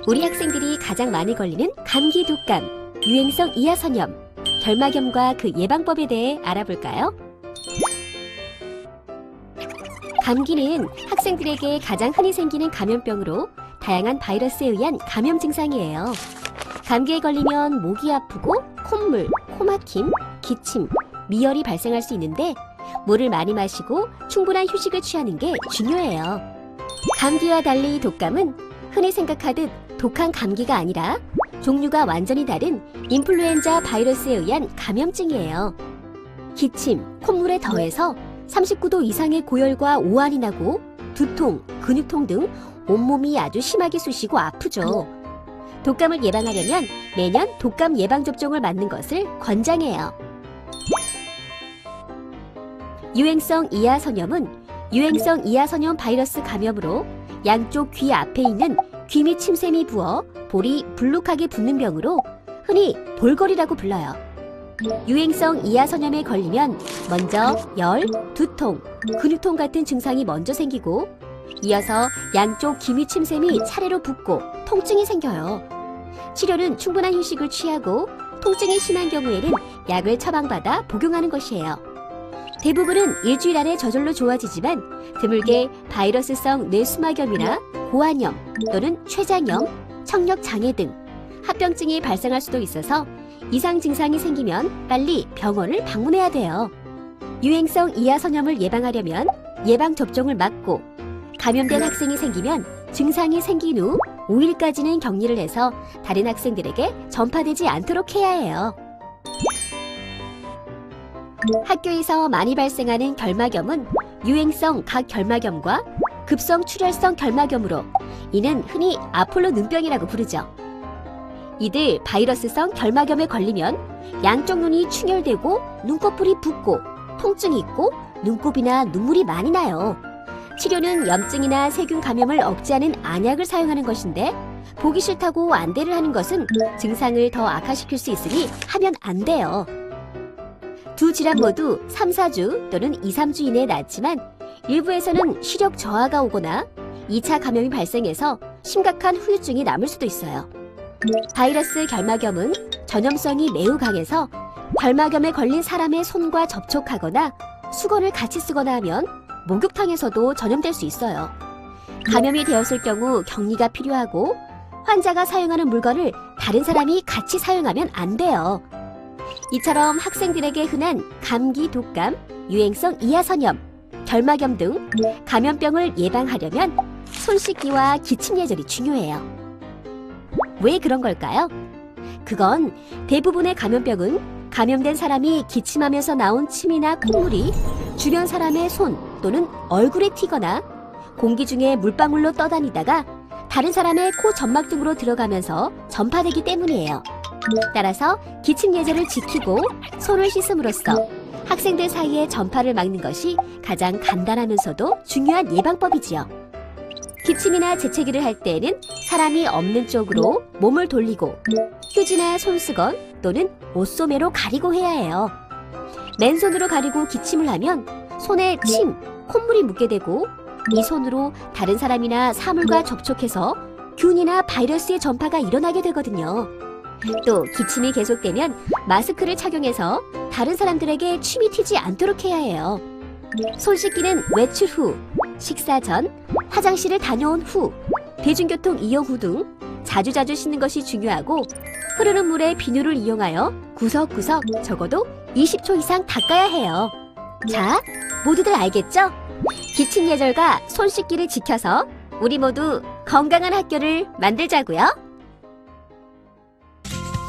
우리 학생들이 가장 많이 걸리는 감기, 독감, 유행성 이하선염, 결막염과 그 예방법에 대해 알아볼까요? 감기는 학생들에게 가장 흔히 생기는 감염병으로 다양한 바이러스에 의한 감염 증상이에요. 감기에 걸리면 목이 아프고 콧물, 코막힘, 기침, 미열이 발생할 수 있는데 물을 많이 마시고 충분한 휴식을 취하는 게 중요해요. 감기와 달리 독감은 흔히 생각하듯 독한 감기가 아니라 종류가 완전히 다른 인플루엔자 바이러스에 의한 감염증이에요. 기침, 콧물에 더해서 39도 이상의 고열과 오한이 나고 두통, 근육통 등 온몸이 아주 심하게 쑤시고 아프죠. 독감을 예방하려면 매년 독감 예방접종을 맞는 것을 권장해요. 유행성 이하선염은 유행성 이하선염 바이러스 감염으로 양쪽 귀 앞에 있는 귀 밑 침샘이 부어 볼이 불룩하게 붓는 병으로 흔히 볼거리라고 불러요. 유행성 이하선염에 걸리면 먼저 열, 두통, 근육통 같은 증상이 먼저 생기고 이어서 양쪽 귀 밑 침샘이 차례로 붓고 통증이 생겨요. 치료는 충분한 휴식을 취하고 통증이 심한 경우에는 약을 처방받아 복용하는 것이에요. 대부분은 일주일 안에 저절로 좋아지지만 드물게 바이러스성 뇌수막염이나 고환염 또는 췌장염, 청력장애 등 합병증이 발생할 수도 있어서 이상 증상이 생기면 빨리 병원을 방문해야 돼요. 유행성 이하선염을 예방하려면 예방접종을 맞고 감염된 학생이 생기면 증상이 생긴 후 5일까지는 격리를 해서 다른 학생들에게 전파되지 않도록 해야 해요. 학교에서 많이 발생하는 결막염은 유행성 각결막염과 급성 출혈성 결막염으로 이는 흔히 아폴로 눈병이라고 부르죠. 이들 바이러스성 결막염에 걸리면 양쪽 눈이 충혈되고 눈꺼풀이 붓고 통증이 있고 눈곱이나 눈물이 많이 나요. 치료는 염증이나 세균 감염을 억제하는 안약을 사용하는 것인데 보기 싫다고 안대를 하는 것은 증상을 더 악화시킬 수 있으니 하면 안 돼요. 두 질환 모두 3, 4주 또는 2, 3주 이내에 낫지만 일부에서는 시력 저하가 오거나 2차 감염이 발생해서 심각한 후유증이 남을 수도 있어요. 바이러스 결막염은 전염성이 매우 강해서 결막염에 걸린 사람의 손과 접촉하거나 수건을 같이 쓰거나 하면 목욕탕에서도 전염될 수 있어요. 감염이 되었을 경우 격리가 필요하고 환자가 사용하는 물건을 다른 사람이 같이 사용하면 안 돼요. 이처럼 학생들에게 흔한 감기, 독감, 유행성 이하선염, 결막염 등 감염병을 예방하려면 손 씻기와 기침 예절이 중요해요. 왜 그런 걸까요? 그건 대부분의 감염병은 감염된 사람이 기침하면서 나온 침이나 콧물이 주변 사람의 손 또는 얼굴에 튀거나 공기 중에 물방울로 떠다니다가 다른 사람의 코 점막 등으로 들어가면서 전파되기 때문이에요. 따라서 기침 예절을 지키고 손을 씻음으로써 학생들 사이에 전파를 막는 것이 가장 간단하면서도 중요한 예방법이지요. 기침이나 재채기를 할 때에는 사람이 없는 쪽으로 몸을 돌리고 휴지나 손수건 또는 옷소매로 가리고 해야 해요. 맨손으로 가리고 기침을 하면 손에 침, 콧물이 묻게 되고 이 손으로 다른 사람이나 사물과 접촉해서 균이나 바이러스의 전파가 일어나게 되거든요. 또 기침이 계속되면 마스크를 착용해서 다른 사람들에게 침이 튀지 않도록 해야 해요. 손 씻기는 외출 후, 식사 전, 화장실을 다녀온 후, 대중교통 이용 후 등 자주자주 씻는 것이 중요하고 흐르는 물에 비누를 이용하여 구석구석 적어도 20초 이상 닦아야 해요. 자, 모두들 알겠죠? 기침 예절과 손 씻기를 지켜서 우리 모두 건강한 학교를 만들자고요.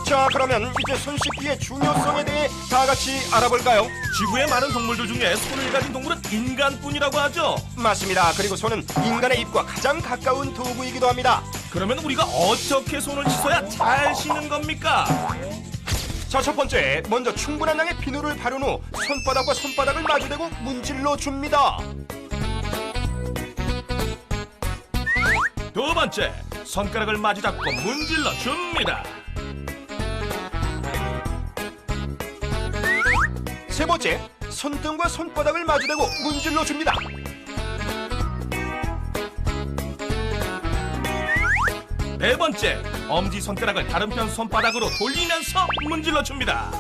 자, 그러면 이제 손 씻기의 중요성에 대해 다 같이 알아볼까요? 지구의 많은 동물들 중에 손을 가진 동물은 인간뿐이라고 하죠. 맞습니다. 그리고 손은 인간의 입과 가장 가까운 도구이기도 합니다. 그러면 우리가 어떻게 손을 씻어야 잘 씻는 겁니까? 자, 첫 번째, 먼저 충분한 양의 비누를 바른 후 손바닥과 손바닥을 마주대고 문질러 줍니다. 두 번째, 손가락을 마주 잡고 문질러 줍니다. 세 번째, 손등과 손바닥을 마주대고 문질러 줍니다. 네 번째, 엄지손가락을 다른 편 손바닥으로 돌리면서 문질러 줍니다.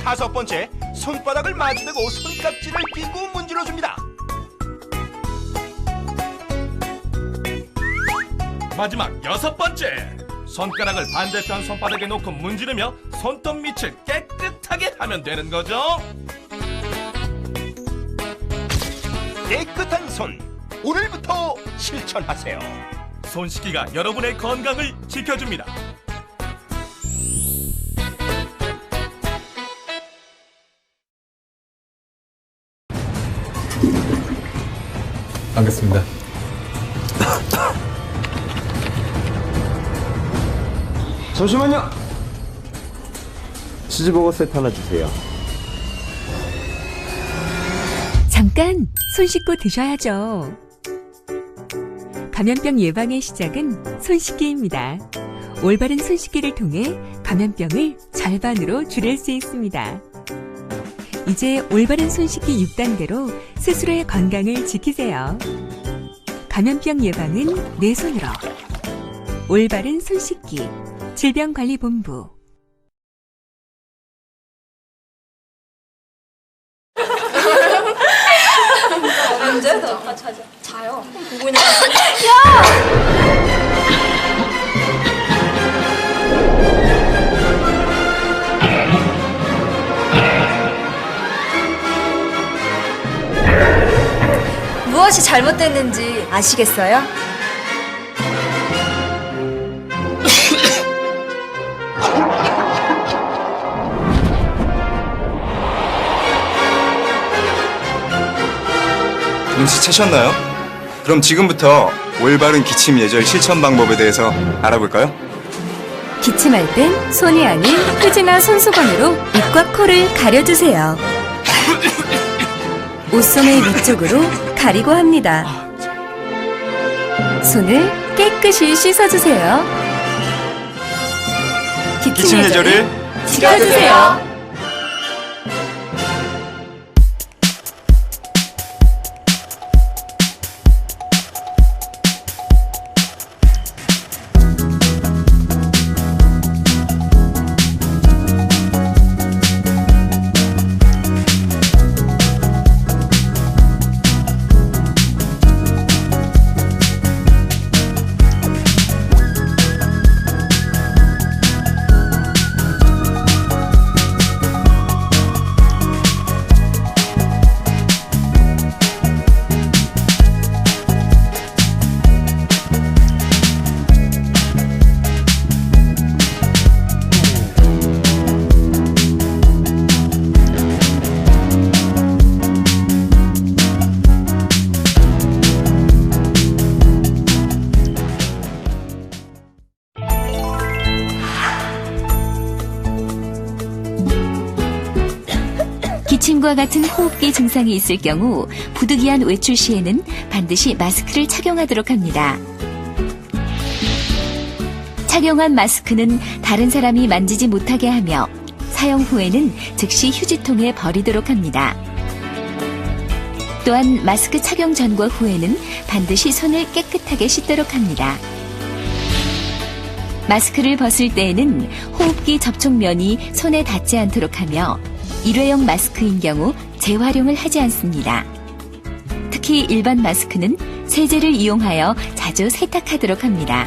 다섯 번째, 손바닥을 마주대고 손깍지를 끼고 문질러줍니다. 마지막 여섯 번째, 손가락을 반대편 손바닥에 놓고 문지르며 손톱 밑을 깨끗하게 하면 되는 거죠. 깨끗한 손, 오늘부터 실천하세요. 손 씻기가 여러분의 건강을 지켜줍니다. 반갑습니다. 잠시만요. 치즈버거 세트 하나 주세요. 잠깐 손 씻고 드셔야죠. 감염병 예방의 시작은 손 씻기입니다. 올바른 손 씻기를 통해 감염병을 절반으로 줄일 수 있습니다. 이제 올바른 손 씻기 6단계로 스스로의 건강을 지키세요. 감염병 예방은 내 손으로. 올바른 손 씻기. 질병관리본부. 언제? 너 아빠 자요. 보고 있는 무엇이 잘못됐는지 아시겠어요? 눈치채셨나요? 그럼 지금부터 올바른 기침 예절 실천 방법에 대해서 알아볼까요? 기침할 땐 손이 아닌 휴지나 손수건으로 입과 코를 가려주세요. 옷소매 위쪽으로 가리고 합니다. 손을 깨끗이 씻어주세요. 기침 예절을 지켜주세요. 기침과 같은 호흡기 증상이 있을 경우 부득이한 외출 시에는 반드시 마스크를 착용하도록 합니다. 착용한 마스크는 다른 사람이 만지지 못하게 하며 사용 후에는 즉시 휴지통에 버리도록 합니다. 또한 마스크 착용 전과 후에는 반드시 손을 깨끗하게 씻도록 합니다. 마스크를 벗을 때에는 호흡기 접촉면이 손에 닿지 않도록 하며 일회용 마스크인 경우 재활용을 하지 않습니다. 특히 일반 마스크는 세제를 이용하여 자주 세탁하도록 합니다.